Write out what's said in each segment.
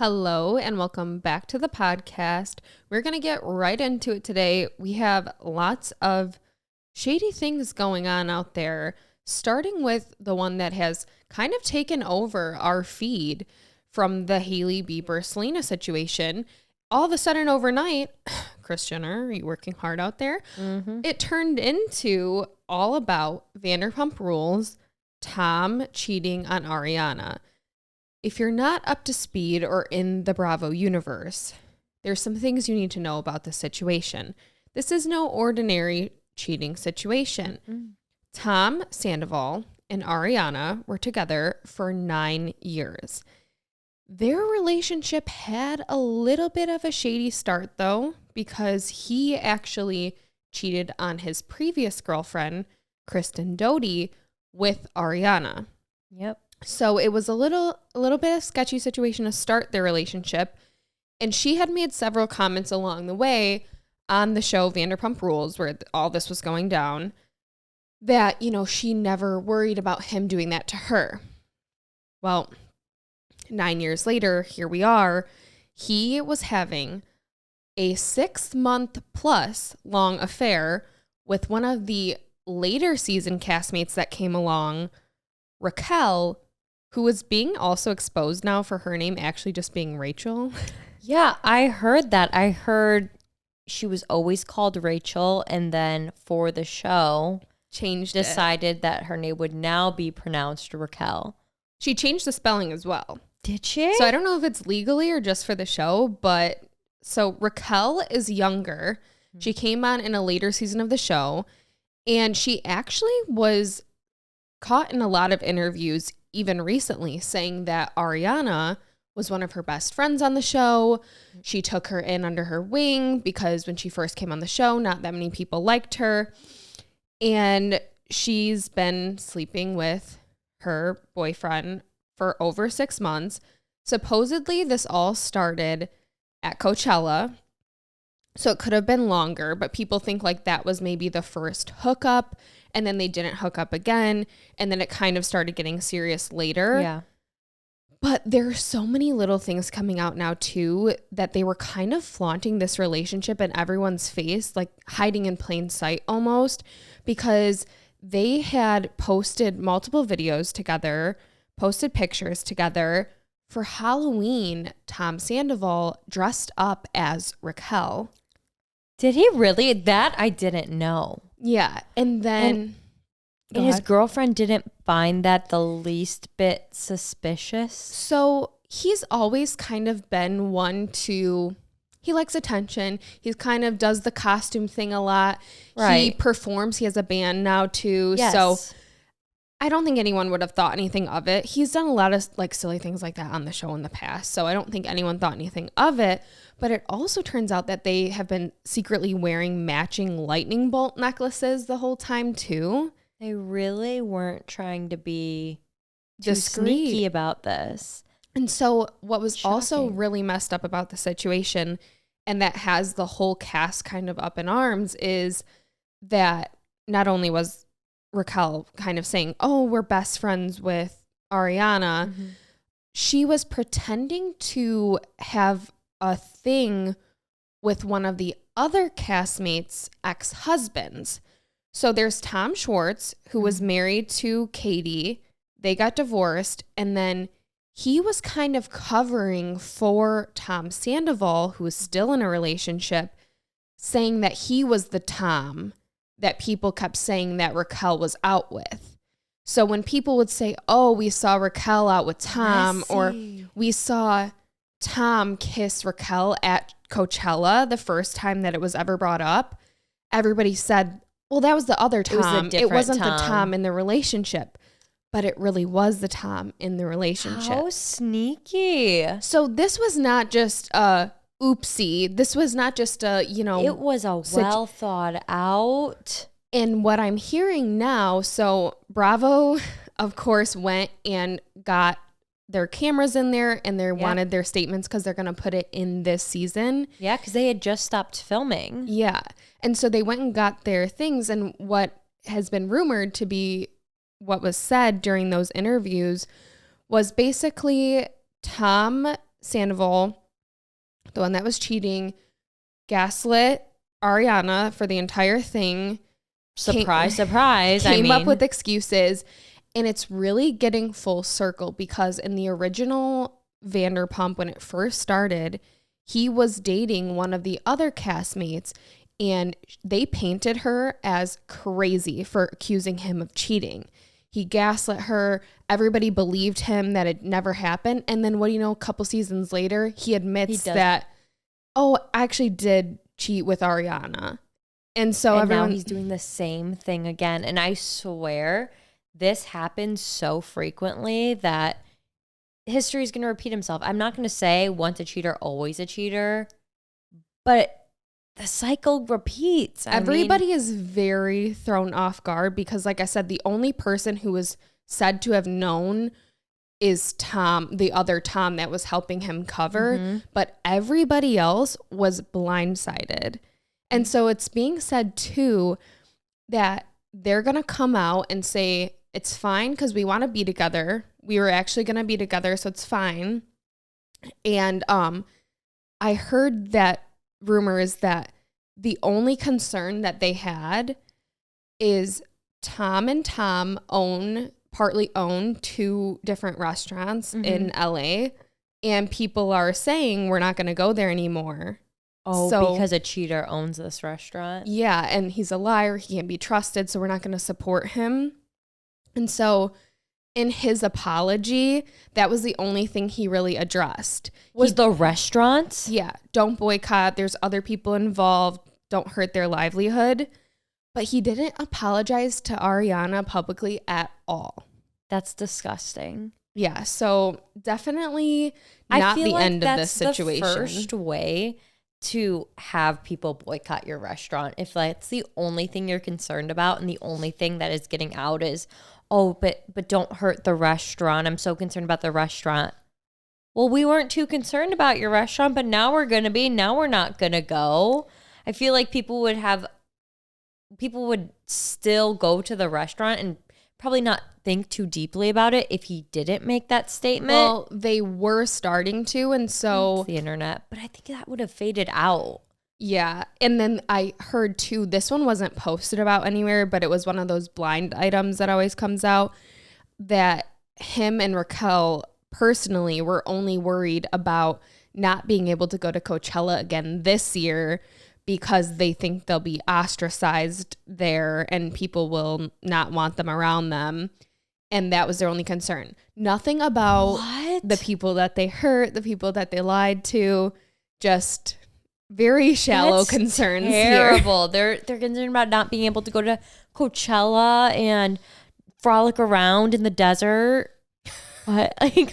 Hello and welcome back to the podcast. We're going to get right into it today. We have lots of shady things going on out there, starting with the one that has kind of taken over our feed from the Hailey Bieber-Selena situation. All of a sudden overnight, Kris Jenner, are you working hard out there? Mm-hmm. It turned into all about Vanderpump Rules, Tom cheating on Ariana. If you're not up to speed or in the Bravo universe, there's some things you need to know about the situation. This is no ordinary cheating situation. Mm-hmm. Tom Sandoval and Ariana were together for 9 years. Their relationship had a little bit of a shady start, though, because he actually cheated on his previous girlfriend, Kristen Doty, with Ariana. Yep. So it was a little bit of sketchy situation to start their relationship. And she had made several comments along the way on the show Vanderpump Rules, where all this was going down, that, she never worried about him doing that to her. Well, 9 years later, here we are. He was having a 6-month plus long affair with one of the later season castmates that came along, Raquel, who is being also exposed now for her name actually just being Rachel. Yeah, I heard that. I heard she was always called Rachel, and then for the show, decided that her name would now be pronounced Raquel. She changed the spelling as well. Did she? So I don't know if it's legally or just for the show, but so Raquel is younger. She came on in a later season of the show, and she actually was caught in a lot of interviews even recently saying that Ariana was one of her best friends on the show. She took her in under her wing because when she first came on the show, not that many people liked her. And she's been sleeping with her boyfriend for over 6 months. Supposedly, this all started at Coachella. So it could have been longer, but people think like that was maybe the first hookup, and then they didn't hook up again, and then it kind of started getting serious later. Yeah. But there are so many little things coming out now too that they were kind of flaunting this relationship in everyone's face, like hiding in plain sight almost, because they had posted multiple videos together, posted pictures together. For Halloween, Tom Sandoval dressed up as Raquel. Did he really? That I didn't know. Yeah. And then and his girlfriend didn't find that the least bit suspicious. So he's always kind of been one to, he likes attention. He kind of does the costume thing a lot. Right. He performs. He has a band now too. Yes. So I don't think anyone would have thought anything of it. He's done a lot of like silly things like that on the show in the past. So I don't think anyone thought anything of it. But it also turns out that they have been secretly wearing matching lightning bolt necklaces the whole time too. They really weren't trying to be too sneaky about this. And so what was also really messed up about the situation, and that has the whole cast kind of up in arms, is that not only was Raquel kind of saying, oh, we're best friends with Ariana, she was pretending to have a thing with one of the other castmates' ex-husbands. So there's Tom Schwartz, who was married to Katie. They got divorced, and then he was kind of covering for Tom Sandoval, who was still in a relationship, saying that he was the Tom that people kept saying that Raquel was out with. So when people would say, oh, we saw Raquel out with Tom, or we saw Tom kiss Raquel at Coachella the first time that it was ever brought up, everybody said, well, that was the other Tom. It wasn't the Tom in the relationship. But it really was the Tom in the relationship. How sneaky. So this was not just a oopsie. This was not just a, It was a well thought out. And what I'm hearing now, so Bravo, of course, went and got their cameras in there, and they wanted their statements because they're going to put it in this season. Yeah, because they had just stopped filming. Yeah. And so they went and got their things. And what has been rumored to be what was said during those interviews was basically Tom Sandoval, the one that was cheating, gaslit Ariana for the entire thing. Surprise. Came up with excuses. And it's really getting full circle because in the original Vanderpump, when it first started, he was dating one of the other castmates, and they painted her as crazy for accusing him of cheating. He gaslit her. Everybody believed him that it never happened. And then what do you know, a couple seasons later, he admits that, I actually did cheat with Ariana. And so now he's doing the same thing again. And I swear this happens so frequently that history is going to repeat himself. I'm not going to say once a cheater, always a cheater, but the cycle repeats. Everybody is very thrown off guard because, like I said, the only person who was said to have known is Tom, the other Tom that was helping him cover, but everybody else was blindsided. And so it's being said too that they're going to come out and say, it's fine because we want to be together. We were actually going to be together, so it's fine. And I heard that rumor is that the only concern that they had is Tom and Tom partly own 2 different restaurants in LA, and people are saying we're not going to go there anymore. Oh, because a cheater owns this restaurant? Yeah, and he's a liar. He can't be trusted, so we're not going to support him. And so in his apology, that was the only thing he really addressed. Was the restaurants? Yeah, don't boycott. There's other people involved. Don't hurt their livelihood. But he didn't apologize to Ariana publicly at all. That's disgusting. Yeah, so definitely not the end of this situation. The first way to have people boycott your restaurant, if that's the only thing you're concerned about and the only thing that is getting out is, but don't hurt the restaurant. I'm so concerned about the restaurant. Well, we weren't too concerned about your restaurant, but now we're going to be. Now we're not going to go. I feel like people would still go to the restaurant and probably not think too deeply about it if he didn't make that statement. Well, they were starting to, and so... It's the internet, but I think that would have faded out. Yeah, and then I heard too, this one wasn't posted about anywhere, but it was one of those blind items that always comes out, that him and Raquel personally were only worried about not being able to go to Coachella again this year because they think they'll be ostracized there and people will not want them around them. And that was their only concern. Nothing about the people that they hurt, the people that they lied to, just very shallow concerns. Terrible. They're concerned about not being able to go to Coachella and frolic around in the desert. But like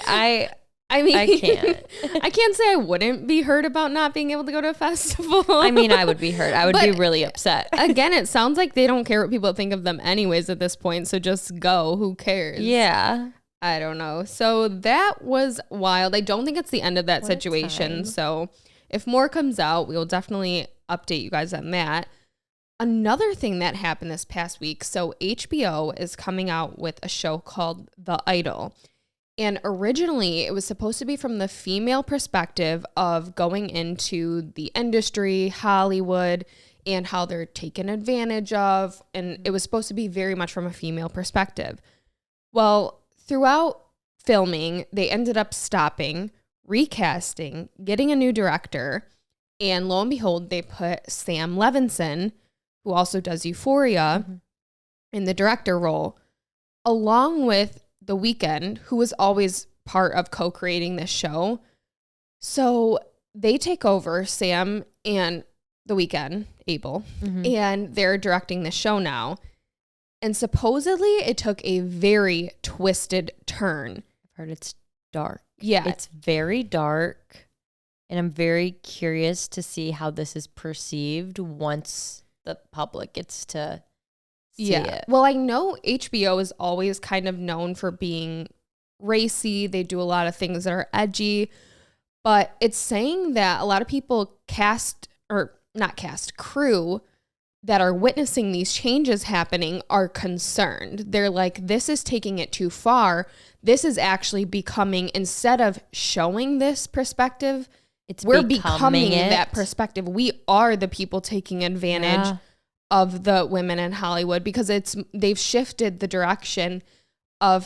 I mean, I can't. I can't say I wouldn't be hurt about not being able to go to a festival. I mean, I would be hurt. I would be really upset. Again, it sounds like they don't care what people think of them anyways at this point. So just go. Who cares? Yeah. I don't know. So that was wild. I don't think it's the end of that situation. So if more comes out, we will definitely update you guys on that. Another thing that happened this past week. So HBO is coming out with a show called The Idol. And originally, it was supposed to be from the female perspective of going into the industry, Hollywood, and how they're taken advantage of. And it was supposed to be very much from a female perspective. Well, throughout filming, they ended up stopping, recasting, getting a new director. And lo and behold, they put Sam Levinson, who also does Euphoria, in the director role, along with The Weeknd, who was always part of co-creating this show. So they take over, Sam and The Weeknd, Abel, and they're directing the show now. And supposedly it took a very twisted turn. I've heard it's dark. Yeah. It's very dark. And I'm very curious to see how this is perceived once the public gets to see it. Well, I know HBO is always kind of known for being racy. They do a lot of things that are edgy. But it's saying that a lot of people crew that are witnessing these changes happening are concerned. They're like, this is taking it too far. This is actually becoming, instead of showing this perspective, we're becoming that perspective. We are the people taking advantage of the women in Hollywood, because they've shifted the direction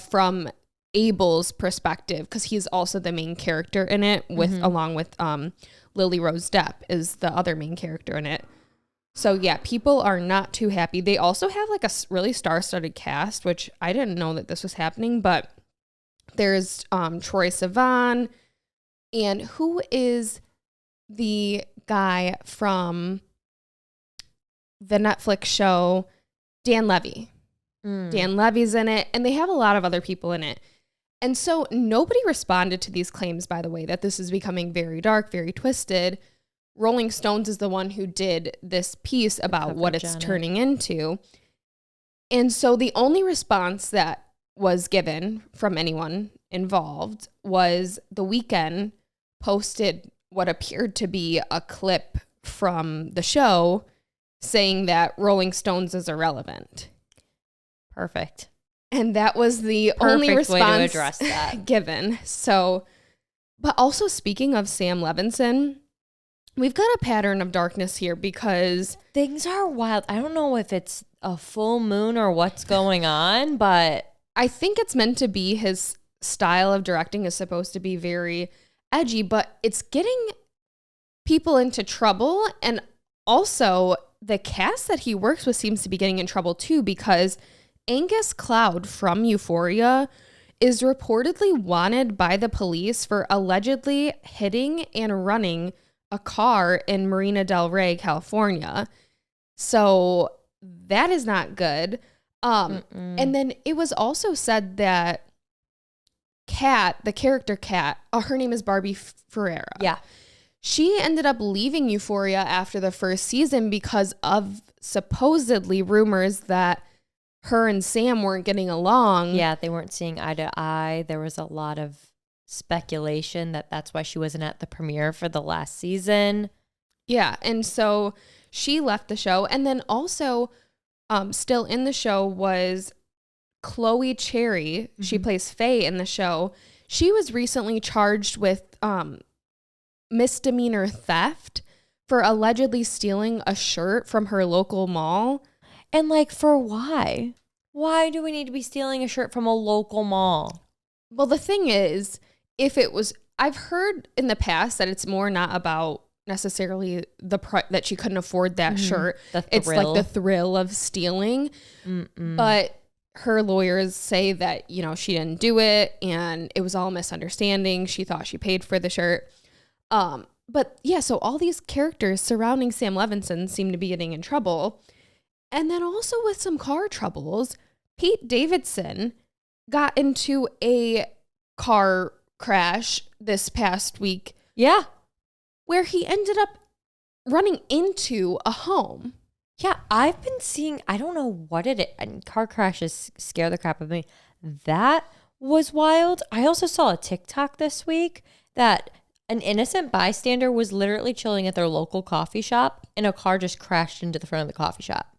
from Abel's perspective, because he's also the main character in it, along with Lily Rose Depp is the other main character in it. So yeah, people are not too happy. They also have like a really star-studded cast, which I didn't know that this was happening, but there's Troye Sivan, and who is the guy from the Netflix show, Dan Levy. Dan Levy's in it, and they have a lot of other people in it. And so nobody responded to these claims, by the way, that this is becoming very dark, very twisted. Rolling Stones is the one who did this piece about what it's turning into. And so the only response that was given from anyone involved was The Weeknd posted what appeared to be a clip from the show saying that Rolling Stones is irrelevant. Perfect. And that was the only response way to address that given. So, but also speaking of Sam Levinson, we've got a pattern of darkness here because things are wild. I don't know if it's a full moon or what's going on, but I think it's meant to be. His style of directing is supposed to be very edgy, but it's getting people into trouble. And also the cast that he works with seems to be getting in trouble too, because Angus Cloud from Euphoria is reportedly wanted by the police for allegedly hitting and running a car in Marina Del Rey, California. So that is not good. And then it was also said that Kat, the character Kat, her name is Barbie Ferreira. Yeah. She ended up leaving Euphoria after the first season because of supposedly rumors that her and Sam weren't getting along. Yeah, they weren't seeing eye to eye. There was a lot of speculation that that's why she wasn't at the premiere for the last season. Yeah, and so she left the show. And then also still in the show was Chloe Cherry. She plays Faye in the show. She was recently charged with misdemeanor theft for allegedly stealing a shirt from her local mall. And like, for why? Why do we need to be stealing a shirt from a local mall? Well, the thing is, if it was, I've heard in the past that it's more not about necessarily that she couldn't afford that shirt. It's like the thrill of stealing. But her lawyers say that, you know, she didn't do it and it was all misunderstanding. She thought she paid for the shirt. But yeah, so all these characters surrounding Sam Levinson seem to be getting in trouble. And then also with some car troubles, Pete Davidson got into a car crash this past week. Yeah. Where he ended up running into a home. Yeah, I've been seeing, I don't know what it is. And car crashes scare the crap out of me. That was wild. I also saw a TikTok this week that an innocent bystander was literally chilling at their local coffee shop and a car just crashed into the front of the coffee shop.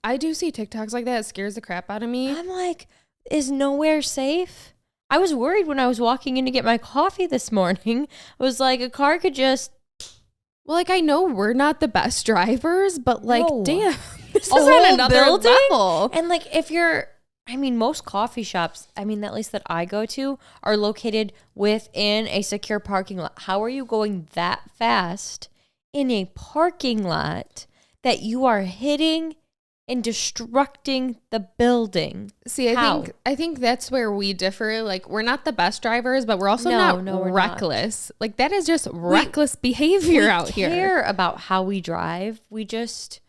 I do see TikToks like that. It scares the crap out of me. I'm like, is nowhere safe? I was worried when I was walking in to get my coffee this morning. I was like, a car could just... Well, like, I know we're not the best drivers, but like, damn, this is at another level. And like, if you're... I mean, most coffee shops, I mean, at least that I go to, are located within a secure parking lot. How are you going that fast in a parking lot that you are hitting and destructing the building? See, I think that's where we differ. Like, we're not the best drivers, but we're also not reckless. Not. Like, that is just reckless behavior out here. We care about how we drive. We just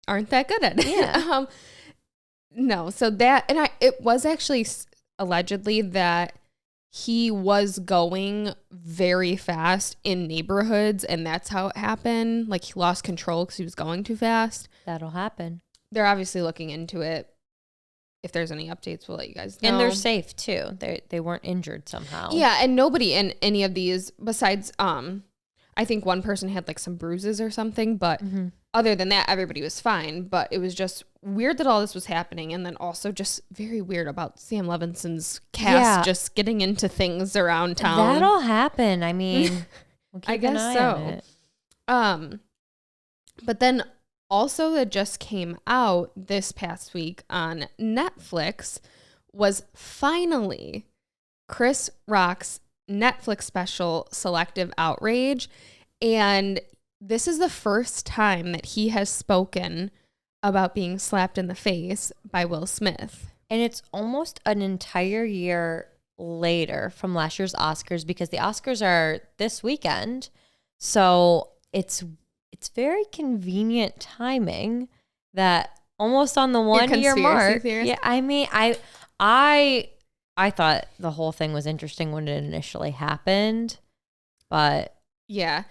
aren't that good at it. Yeah. No, so that, and it was actually allegedly that he was going very fast in neighborhoods, and that's how it happened. Like, he lost control because he was going too fast. That'll happen. They're obviously looking into it. If there's any updates, we'll let you guys know. And they're safe too. They weren't injured somehow. Yeah, and nobody in any of these besides I think one person had like some bruises or something, but other than that, everybody was fine. But it was just weird that all this was happening. And then also just very weird about Sam Levinson's cast just getting into things around town. That'll happen. I mean, we'll keep I guess an eye so. on it. But then also that just came out this past week on Netflix was finally Chris Rock's Netflix special, Selective Outrage. And this is the first time that he has spoken about being slapped in the face by Will Smith. And it's almost an entire year later from last year's Oscars, because the Oscars are this weekend. So it's very convenient timing that almost on the 1 year mark. Theorist? Yeah, I mean, I thought the whole thing was interesting when it initially happened, but yeah,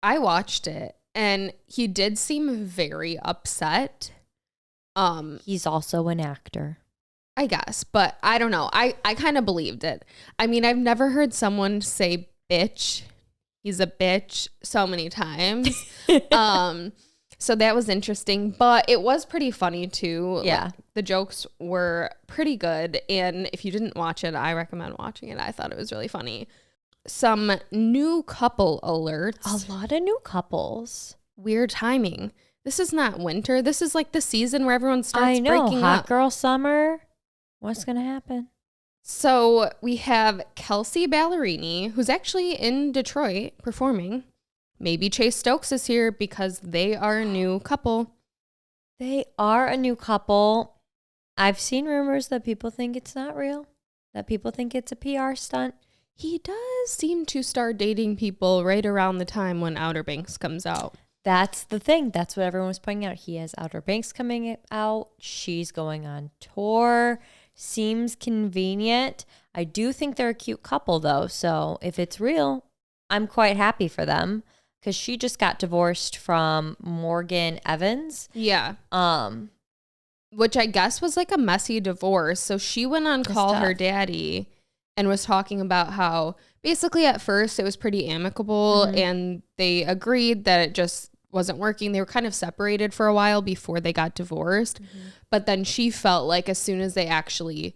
I watched it and he did seem very upset. He's also an actor, I guess, but I don't know. I kind of believed it. I mean, I've never heard someone say bitch. He's a bitch so many times. So that was interesting, but it was pretty funny too. Yeah. Like, the jokes were pretty good. And if you didn't watch it, I recommend watching it. I thought it was really funny. Some new couple alerts. A lot of new couples. Weird timing. This is not winter. This is like the season where everyone starts breaking hot up. girl summer. What's going to happen? So we have Kelsey Ballerini, who's actually in Detroit performing. Maybe Chase Stokes is here because they are a new couple. They are a new couple. I've seen rumors that people think it's not real, that people think it's a PR stunt. He does seem to start dating people right around the time when Outer Banks comes out. That's the thing. That's what everyone was pointing out. He has Outer Banks coming out. She's going on tour. Seems convenient. I do think they're a cute couple, though. So if it's real, I'm quite happy for them, because she just got divorced from Morgan Evans. Yeah. Which I guess was like a messy divorce. So she went on Call Her Daddy and was talking about how basically at first it was pretty amicable and they agreed that it just wasn't working. They were kind of separated for a while before they got divorced. But then she felt like as soon as they actually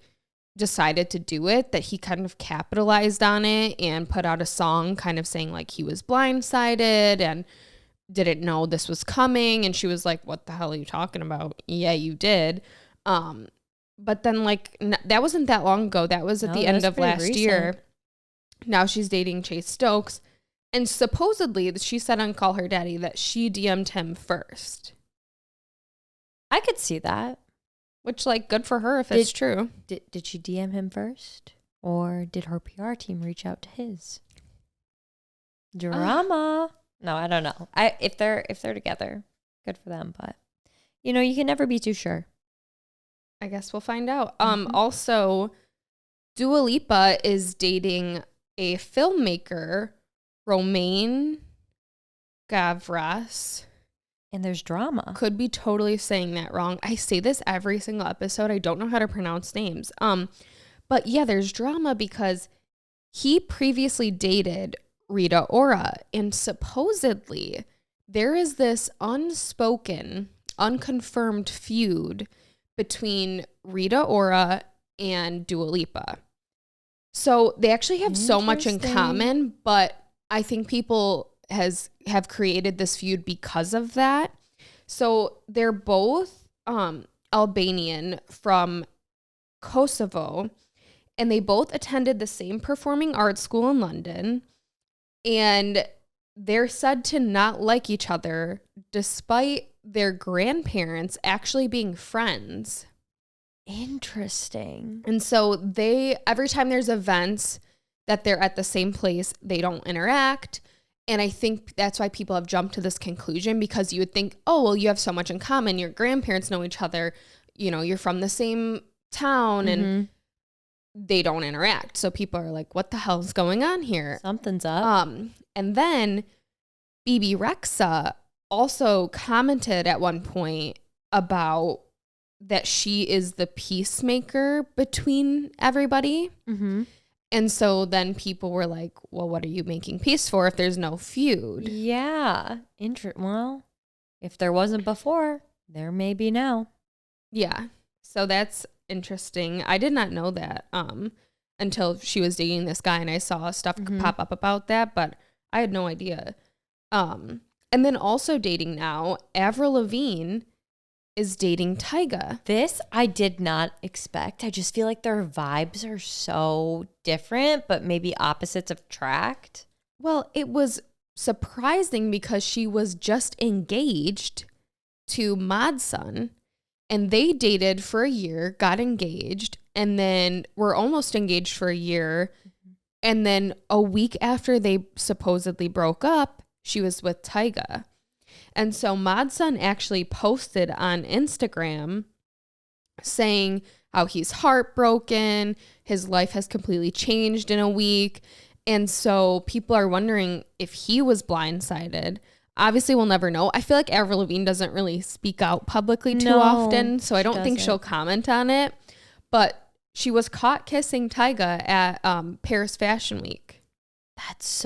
decided to do it, that he kind of capitalized on it and put out a song kind of saying like he was blindsided and didn't know this was coming. And she was like, what the hell are you talking about? Yeah, you did. But then like that wasn't that long ago. That was at the end of last year. Now she's dating Chase Stokes. And supposedly she said on Call Her Daddy that she DM'd him first. I could see that. Which, like, good for her if it's true. Did she DM him first? Or did her PR team reach out to his? Drama. No, I don't know. If they're together, good for them. But, you know, you can never be too sure. I guess we'll find out. Also, Dua Lipa is dating a filmmaker, Romain Gavras. And there's drama. Could be totally saying that wrong. I say this every single episode. I don't know how to pronounce names. But yeah, there's drama because he previously dated Rita Ora, and supposedly there is this unspoken, unconfirmed feud between Rita Ora and Dua Lipa. So they actually have so much in common, but I think people have created this feud because of that. So they're both Albanian from Kosovo, and they both attended the same performing arts school in London, and they're said to not like each other despite their grandparents actually being friends. Interesting. And so every time there's events that they're at the same place, they don't interact. And I think that's why people have jumped to this conclusion, because you would think, oh, well, you have so much in common. Your grandparents know each other. You know, you're from the same town and they don't interact. So people are like, what the hell is going on here? Something's up. And then Bibi Rexha also commented at one point about that she is the peacemaker between everybody. And so then people were like, well, what are you making peace for if there's no feud? Yeah. Well, if there wasn't before, there may be now. Yeah. So that's interesting. I did not know that until she was dating this guy and I saw stuff pop up about that, but I had no idea. And then also dating now, Avril Lavigne is dating Tyga. This I did not expect. I just feel like their vibes are so different, but maybe opposites attract. Well, it was surprising because she was just engaged to Madsen, and they dated for a year, got engaged, and then were almost engaged for a year. And then a week after they supposedly broke up, she was with Tyga. And so Madsen actually posted on Instagram saying how he's heartbroken, his life has completely changed in a week. And so people are wondering if he was blindsided. Obviously, we'll never know. I feel like Avril Lavigne doesn't really speak out publicly too often, so I don't think she'll comment on it. But she was caught kissing Tyga at Paris Fashion Week. That's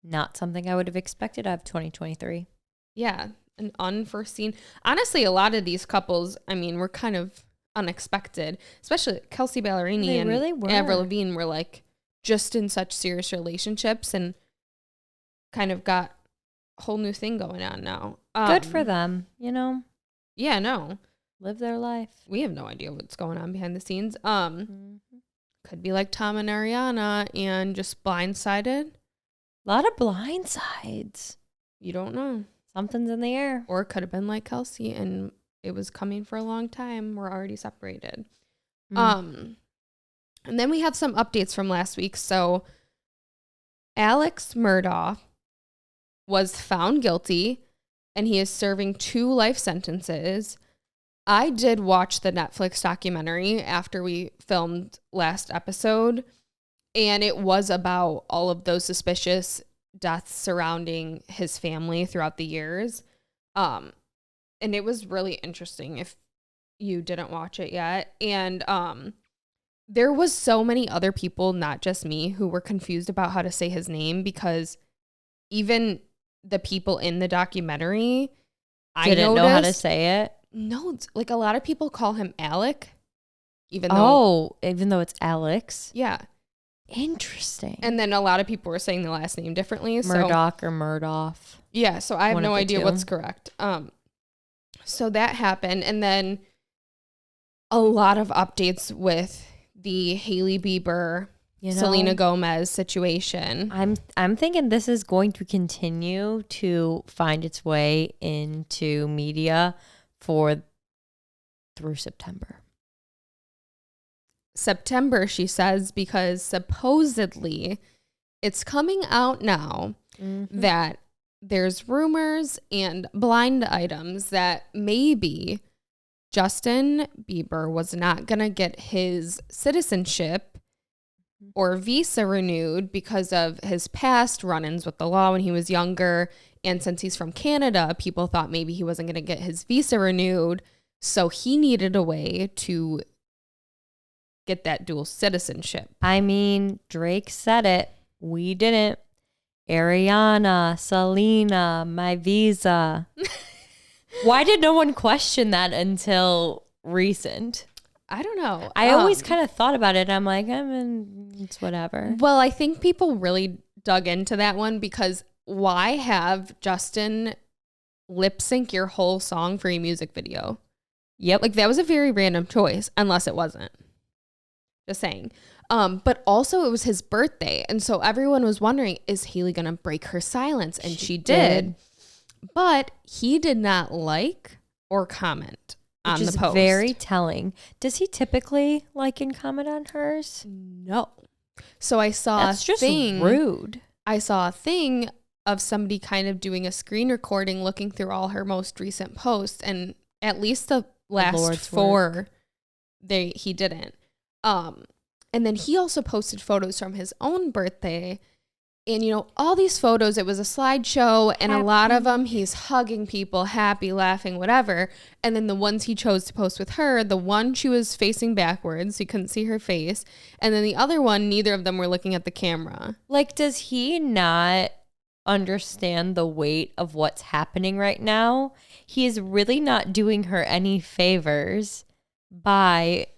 not something I would have expected out of 2023. Yeah, an unforeseen. Honestly, a lot of these couples, I mean, were kind of unexpected, especially Kelsey Ballerini and really were. Avril Lavigne were like just in such serious relationships and kind of got a whole new thing going on now. Good for them, you know? Yeah, no. Live their life. We have no idea what's going on behind the scenes. Could be like Tom and Ariana and just blindsided. A lot of blindsides. You don't know. Something's in the air. Or it could have been like Kelsey and it was coming for a long time. We're already separated. And then we have some updates from last week. So Alex Murdaugh was found guilty and he is serving 2 life sentences. I did watch the Netflix documentary after we filmed last episode. And it was about all of those suspicious deaths surrounding his family throughout the years. And it was really interesting if you didn't watch it yet. And there was so many other people, not just me, who were confused about how to say his name because even the people in the documentary, didn't know how to say it. No, it's like a lot of people call him Alec. Even though it's Alex. Yeah. Interesting. And then a lot of people were saying the last name differently. Murdoch or Murdoch. Yeah, so I have no idea what's correct. So that happened. And then a lot of updates with the Hailey Bieber, Selena Gomez situation. I'm thinking this is going to continue to find its way into media through September. September, she says, because supposedly it's coming out now that there's rumors and blind items that maybe Justin Bieber was not going to get his citizenship or visa renewed because of his past run-ins with the law when he was younger. And since he's from Canada, people thought maybe he wasn't going to get his visa renewed. So he needed a way to get that dual citizenship. I mean, Drake said it. We didn't. Ariana, Selena, my visa. Why did no one question that until recent? I don't know. I always kind of thought about it. I'm like, it's whatever. Well, I think people really dug into that one because why have Justin lip sync your whole song for your music video? Yep. Like that was a very random choice, unless it wasn't. Just saying. But also it was his birthday. And so everyone was wondering, is Hailey going to break her silence? And she did. But he did not like or comment on the post. Which is very telling. Does he typically like and comment on hers? No. So I saw That's just rude. I saw a thing of somebody kind of doing a screen recording looking through all her most recent posts. And at least the last 4, he didn't. And then he also posted photos from his own birthday. And, all these photos, it was a slideshow. And a lot of them, he's hugging people, happy, laughing, whatever. And then the ones he chose to post with her, the one she was facing backwards. So you couldn't see her face. And then the other one, neither of them were looking at the camera. Like, does he not understand the weight of what's happening right now. He is really not doing her any favors by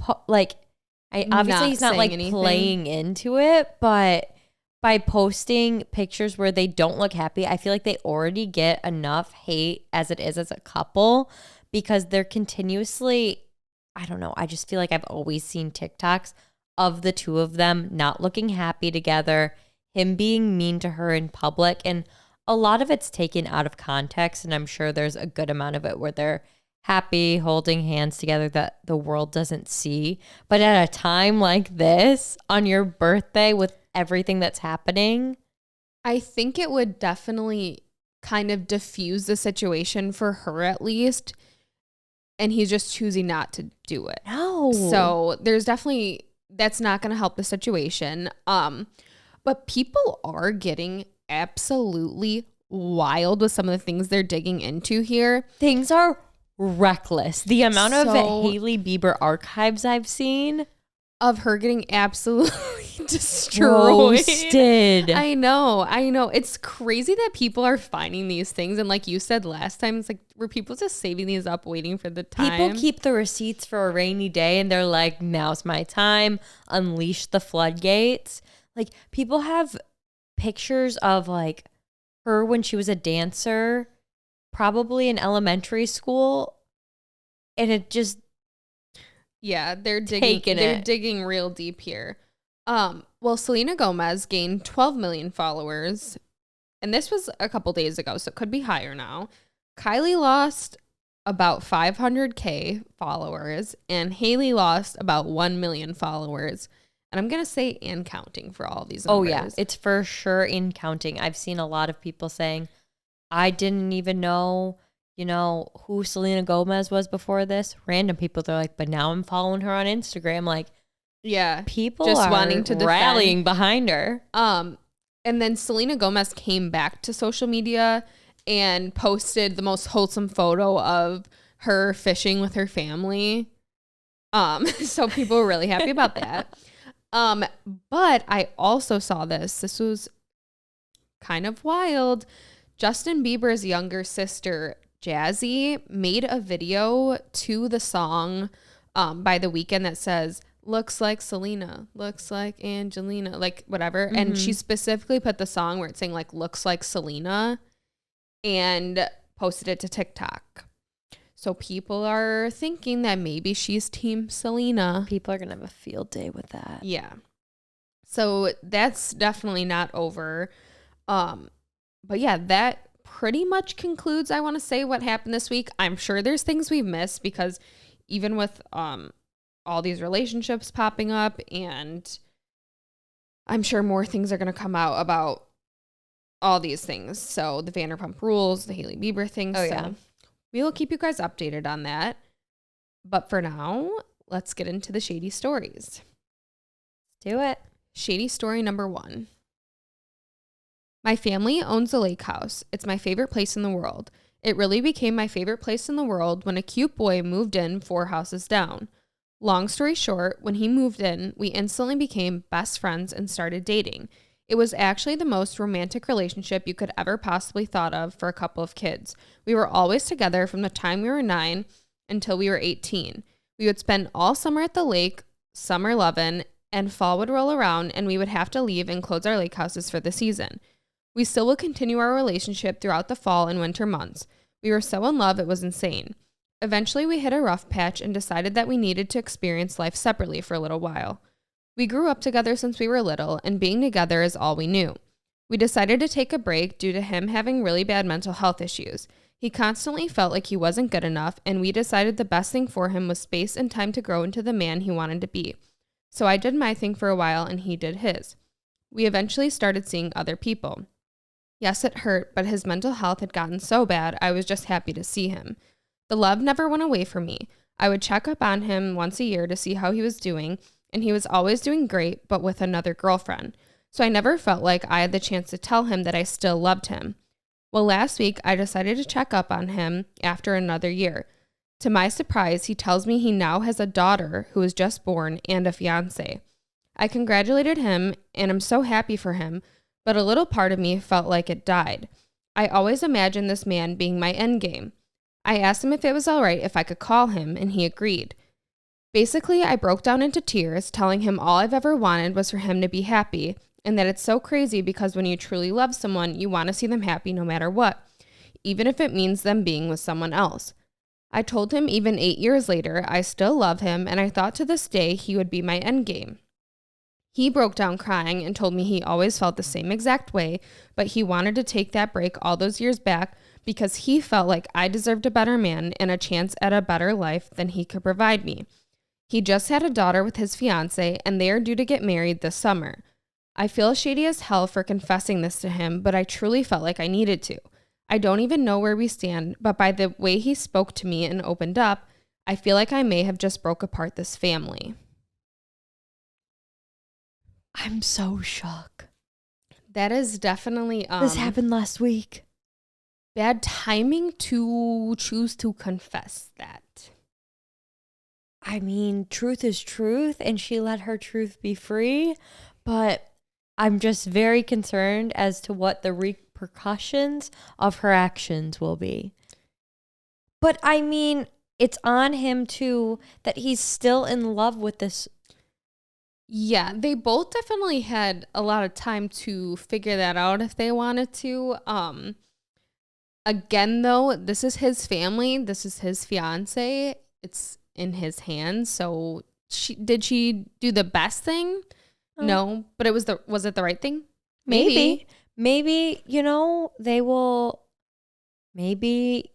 obviously he's not like playing into it, but by posting pictures where they don't look happy, I feel like they already get enough hate as it is as a couple because they're continuously, I don't know, I just feel like I've always seen TikToks of the two of them not looking happy together, him being mean to her in public, and a lot of it's taken out of context, and I'm sure there's a good amount of it where they're happy, holding hands together that the world doesn't see. But at a time like this, on your birthday with everything that's happening, I think it would definitely kind of diffuse the situation for her at least. And he's just choosing not to do it. No. So there's definitely, that's not going to help the situation. But people are getting absolutely wild with some of the things they're digging into here. Things are reckless. The amount of Hailey Bieber archives I've seen of her getting absolutely destroyed. Roasted. I know. It's crazy that people are finding these things. And like you said last time, it's like, were people just saving these up, waiting for the time? People keep the receipts for a rainy day and they're like, now's my time. Unleash the floodgates. Like, people have pictures of like her when she was a dancer, probably in elementary school. And it just, yeah, they're digging real deep here. Well, Selena Gomez gained 12 million followers, and this was a couple days ago, so it could be higher now. Kylie lost about 500K followers, and Hailey lost about 1 million followers. And I'm going to say and counting for all these numbers. Oh, yeah, it's for sure in counting. I've seen a lot of people saying, I didn't even know, who Selena Gomez was before this. Random people, they're like, but now I'm following her on Instagram. Like, yeah, people just are wanting to rallying behind her. And then Selena Gomez came back to social media and posted the most wholesome photo of her fishing with her family. So people were really happy about that. But I also saw this. This was kind of wild. Justin Bieber's younger sister, Jazzy, made a video to the song by The Weeknd that says, looks like Selena, looks like Angelina, like whatever. Mm-hmm. And she specifically put the song where it's saying like, looks like Selena, and posted it to TikTok. So people are thinking that maybe she's team Selena. People are going to have a field day with that. Yeah. So that's definitely not over. But yeah, that pretty much concludes, I want to say, what happened this week. I'm sure there's things we've missed because even with all these relationships popping up, and I'm sure more things are going to come out about all these things. So the Vanderpump Rules, the Hailey Bieber thing. Oh, so yeah. We will keep you guys updated on that. But for now, let's get into the shady stories. Let's do it. Shady story number 1. My family owns a lake house. It's my favorite place in the world. It really became my favorite place in the world when a cute boy moved in 4 houses down. Long story short, when he moved in, we instantly became best friends and started dating. It was actually the most romantic relationship you could ever possibly thought of for a couple of kids. We were always together from the time we were 9 until we were 18. We would spend all summer at the lake, summer lovin', and fall would roll around and we would have to leave and close our lake houses for the season. We still would continue our relationship throughout the fall and winter months. We were so in love, it was insane. Eventually, we hit a rough patch and decided that we needed to experience life separately for a little while. We grew up together since we were little, and being together is all we knew. We decided to take a break due to him having really bad mental health issues. He constantly felt like he wasn't good enough, and we decided the best thing for him was space and time to grow into the man he wanted to be. So I did my thing for a while, and he did his. We eventually started seeing other people. Yes, it hurt, but his mental health had gotten so bad, I was just happy to see him. The love never went away from me. I would check up on him once a year to see how he was doing, and he was always doing great, but with another girlfriend. So I never felt like I had the chance to tell him that I still loved him. Well, last week, I decided to check up on him after another year. To my surprise, he tells me he now has a daughter who was just born and a fiance. I congratulated him, and I'm so happy for him, but a little part of me felt like it died. I always imagined this man being my endgame. I asked him if it was all right if I could call him, and he agreed. Basically, I broke down into tears, telling him all I've ever wanted was for him to be happy, and that it's so crazy because when you truly love someone, you want to see them happy no matter what, even if it means them being with someone else. I told him even 8 years later, I still love him, and I thought to this day he would be my endgame. He broke down crying and told me he always felt the same exact way, but he wanted to take that break all those years back because he felt like I deserved a better man and a chance at a better life than he could provide me. He just had a daughter with his fiance, and they are due to get married this summer. I feel shady as hell for confessing this to him, but I truly felt like I needed to. I don't even know where we stand, but by the way he spoke to me and opened up, I feel like I may have just broke apart this family. I'm so shocked. That is definitely this happened last week. Bad timing to choose to confess that. I mean, truth is truth, and she let her truth be free, but I'm just very concerned as to what the repercussions of her actions will be. But I mean, it's on him too that he's still in love with this. Yeah, they both definitely had a lot of time to figure that out if they wanted to. Again, though, this is his family. This is his fiance. It's in his hands. So did she do the best thing? No, but was it the right thing? Maybe, they will, maybe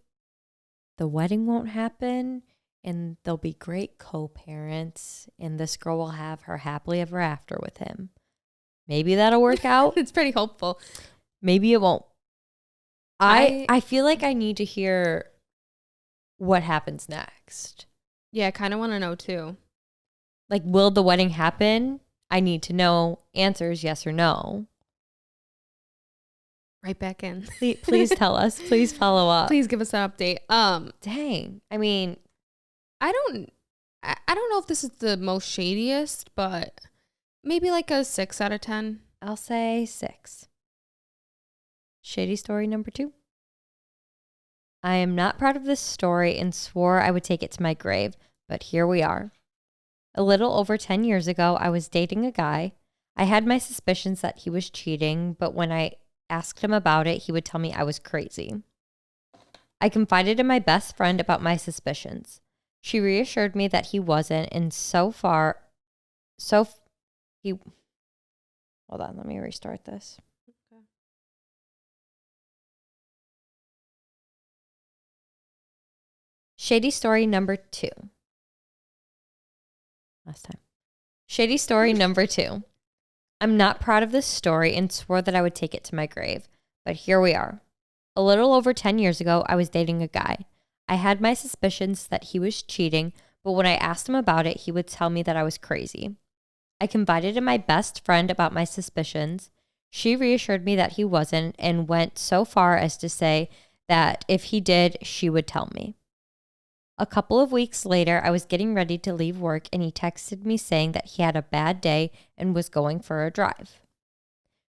the wedding won't happen and they'll be great co-parents and this girl will have her happily ever after with him. Maybe that'll work out. It's pretty hopeful. Maybe it won't. I feel like I need to hear what happens next. Yeah, I kind of want to know too. Like, will the wedding happen? I need to know answers, yes or no. Right back in. Please tell us. Please follow up. Please give us an update. Dang. I mean, I don't know if this is the most shadiest, but maybe like a 6 out of 10. I'll say 6. Shady story number 2. I am not proud of this story and swore I would take it to my grave, but here we are. A little over 10 years ago, I was dating a guy. I had my suspicions that he was cheating, but when I asked him about it, he would tell me I was crazy. I confided in my best friend about my suspicions. She reassured me that he wasn't, and hold on, let me restart this. Okay. Shady story number 2. Last time. Shady story number 2. I'm not proud of this story and swore that I would take it to my grave, but here we are. A little over 10 years ago, I was dating a guy. I had my suspicions that he was cheating, but when I asked him about it, he would tell me that I was crazy. I confided in my best friend about my suspicions. She reassured me that he wasn't and went so far as to say that if he did, she would tell me. A couple of weeks later, I was getting ready to leave work and he texted me saying that he had a bad day and was going for a drive.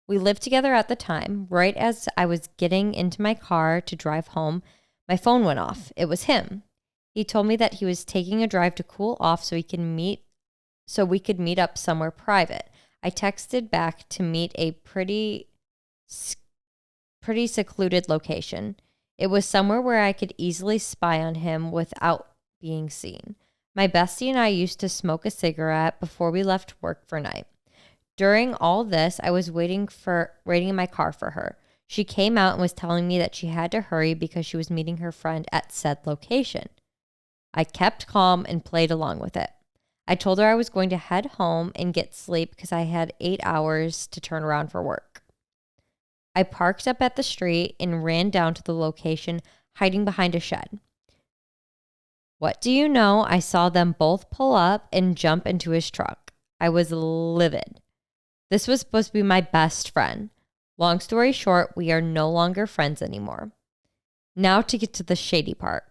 We lived together at the time. Right as I was getting into my car to drive home, my phone went off. It was him. He told me that he was taking a drive to cool off so we could meet up somewhere private. I texted back to meet a pretty secluded location. It was somewhere where I could easily spy on him without being seen. My bestie and I used to smoke a cigarette before we left work for night. During all this, I was waiting in my car for her. She came out and was telling me that she had to hurry because she was meeting her friend at said location. I kept calm and played along with it. I told her I was going to head home and get sleep because I had 8 hours to turn around for work. I parked up at the street and ran down to the location, hiding behind a shed. What do you know? I saw them both pull up and jump into his truck. I was livid. This was supposed to be my best friend. Long story short, we are no longer friends anymore. Now to get to the shady part.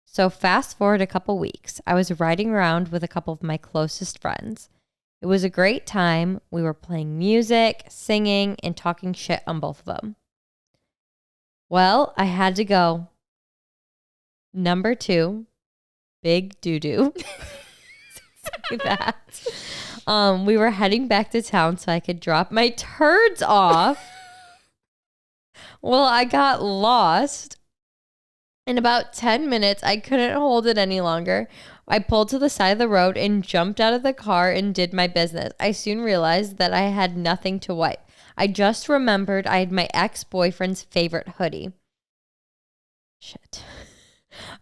So fast forward a couple weeks, I was riding around with a couple of my closest friends. It was a great time. We were playing music, singing, and talking shit on both of them. Well, I had to go. Number 2, big doo-doo. Say that. We were heading back to town so I could drop my turds off. Well, I got lost. In about 10 minutes, I couldn't hold it any longer. I pulled to the side of the road and jumped out of the car and did my business. I soon realized that I had nothing to wipe. I just remembered I had my ex-boyfriend's favorite hoodie. Shit.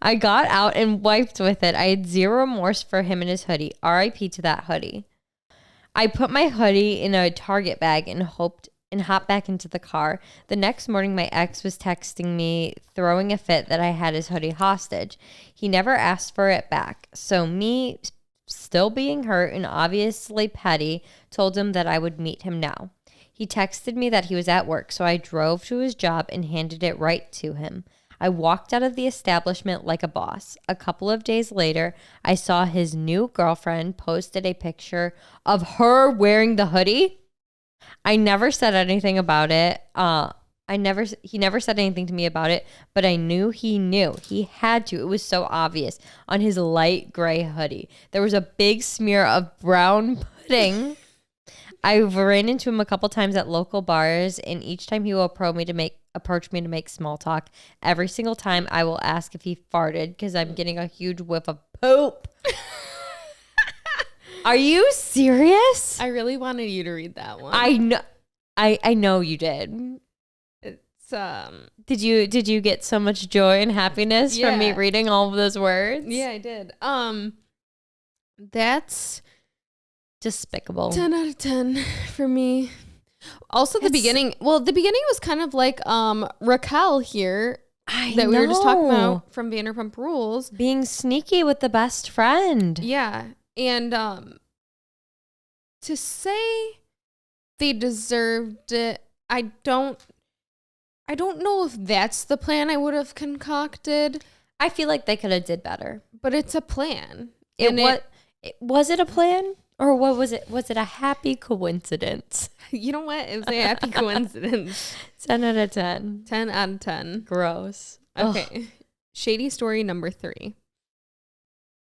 I got out and wiped with it. I had zero remorse for him and his hoodie. R.I.P. to that hoodie. I put my hoodie in a Target bag and hopped back into the car. The next morning, my ex was texting me, throwing a fit that I had his hoodie hostage. He never asked for it back. So me, still being hurt and obviously petty, told him that I would meet him now. He texted me that he was at work, so I drove to his job and handed it right to him. I walked out of the establishment like a boss. A couple of days later, I saw his new girlfriend posted a picture of her wearing the hoodie. I never said anything about it. He never said anything to me about it, but I knew he knew. He had to. It was so obvious on his light gray hoodie. There was a big smear of brown pudding. I ran into him a couple times at local bars, and each time he will approach me to make small talk. Every single time I will ask if he farted because I'm getting a huge whiff of poop. Are you serious? I really wanted you to read that one. I know you did. It's Did you get so much joy and happiness from me reading all of those words? Yeah, I did. That's despicable. 10 out of 10 for me. Also, the beginning was kind of like Raquel here we were just talking about from Vanderpump Rules. Being sneaky with the best friend. Yeah. And to say they deserved it, I don't know if that's the plan I would have concocted. I feel like they could have did better. But it's a plan. Was it a plan? Or what was it? Was it a happy coincidence? You know what? It was a happy coincidence. 10 out of 10. 10 out of 10. Gross. Okay. Ugh. Shady story number 3.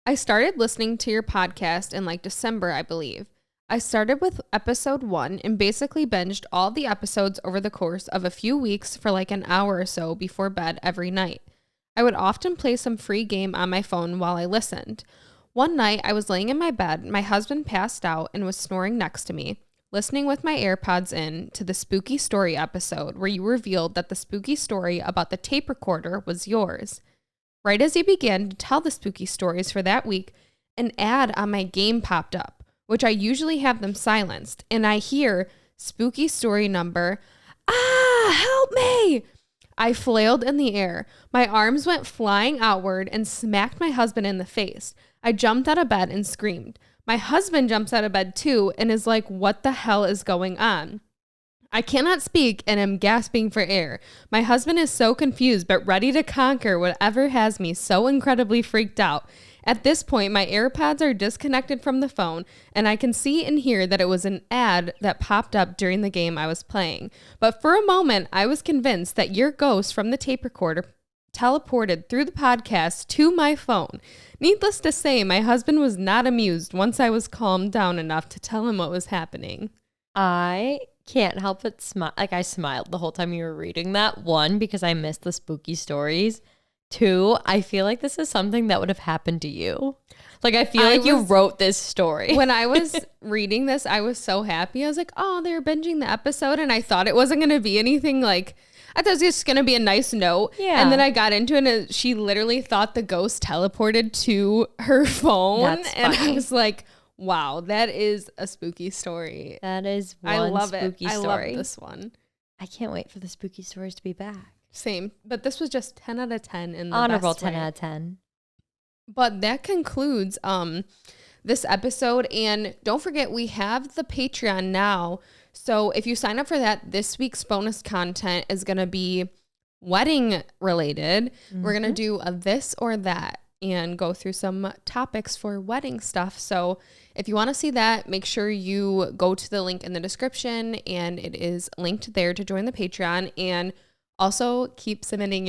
I started listening to your podcast in like December, I believe. I started with episode 1 and basically binged all the episodes over the course of a few weeks for like an hour or so before bed every night. I would often play some free game on my phone while I listened. One night, I was laying in my bed, my husband passed out and was snoring next to me, listening with my AirPods in to the spooky story episode where you revealed that the spooky story about the tape recorder was yours. Right as you began to tell the spooky stories for that week, an ad on my game popped up, which I usually have them silenced, and I hear spooky story number, help me! I flailed in the air. My arms went flying outward and smacked my husband in the face. I jumped out of bed and screamed. My husband jumps out of bed too and is like, what the hell is going on? I cannot speak and am gasping for air. My husband is so confused but ready to conquer whatever has me so incredibly freaked out. At this point, my AirPods are disconnected from the phone, and I can see and hear that it was an ad that popped up during the game I was playing. But for a moment, I was convinced that your ghost from the tape recorder teleported through the podcast to my phone. Needless to say, my husband was not amused once I was calmed down enough to tell him what was happening. I can't help but smile. Like, I smiled the whole time you were reading that. 1, because I missed the spooky stories. 2, I feel like this is something that would have happened to you. Like, I feel like you wrote this story. When I was reading this, I was so happy. I was like, oh, they're binging the episode. And I thought it wasn't going to be anything like, I thought it was just going to be a nice note. Yeah. And then I got into it and she literally thought the ghost teleported to her phone. That's funny. And I was like, wow, that is a spooky story. That is one I love spooky it. story. I love this one. I can't wait for the spooky stories to be back. Same. But this was just 10 out of 10 in the honorable best 10 way. out of 10. But that concludes this episode. And don't forget, we have the Patreon now. So if you sign up for that, this week's bonus content is going to be wedding related. Mm-hmm. We're going to do a this or that. and go through some topics for wedding stuff. So if you want to see that, make sure you go to the link in the description, and it is linked there to join the Patreon. And also keep submitting your